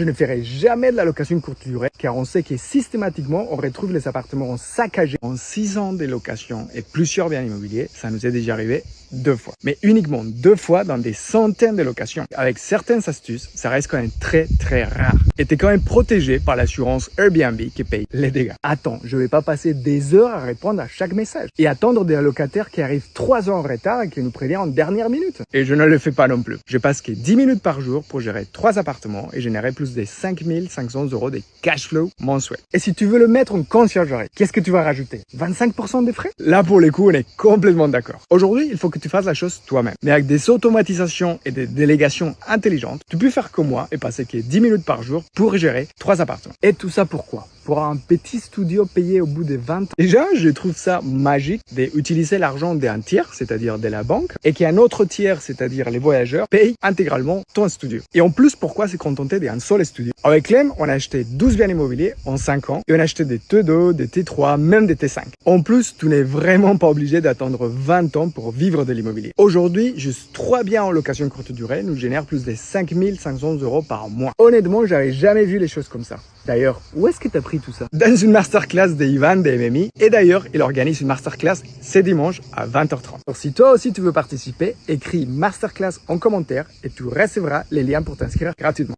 Je ne ferai jamais de la location courte durée car on sait que systématiquement on retrouve les appartements saccagés. En 6 ans de location et plusieurs biens immobiliers, ça nous est déjà arrivé 2 fois. Mais uniquement 2 fois dans des centaines de locations. Avec certaines astuces, ça reste quand même très rare. Et t'es quand même protégé par l'assurance Airbnb qui paye les dégâts. Attends, je vais pas passer des heures à répondre à chaque message et attendre des locataires qui arrivent 3 ans en retard et qui nous préviennent en dernière minute. Et je ne le fais pas non plus. Je passe que 10 minutes par jour pour gérer 3 appartements et générer plus de 5 500 € de cash flow mensuel. Et si tu veux le mettre en conciergerie, qu'est-ce que tu vas rajouter? 25% des frais? Là, pour les coups, on est complètement d'accord. Aujourd'hui, il faut que tu fasses la chose toi-même. Mais avec des automatisations et des délégations intelligentes, tu peux faire comme moi et passer que 10 minutes par jour pour gérer 3 appartements. Et tout ça pourquoi? Pour un petit studio payé au bout de 20 ans. Déjà, je trouve ça magique d'utiliser l'argent d'un tiers, c'est-à-dire de la banque, et qu'un autre tiers, c'est-à-dire les voyageurs, paye intégralement ton studio. Et en plus, pourquoi se contenter d'un seul studio? Avec Clem, on a acheté 12 biens immobiliers en 5 ans et on a acheté des T2, des T3, même des T5. En plus, tu n'es vraiment pas obligé d'attendre 20 ans pour vivre de l'immobilier. Aujourd'hui, juste 3 biens en location courte durée nous génèrent plus de 5 500 € par mois. Honnêtement, j'avais jamais vu les choses comme ça. D'ailleurs, où est-ce que tu as pris tout ça? Dans une masterclass d'Ivan de MMI. Et d'ailleurs, il organise une masterclass ce dimanche à 20h30. Alors, si toi aussi tu veux participer, écris masterclass en commentaire et tu recevras les liens pour t'inscrire gratuitement.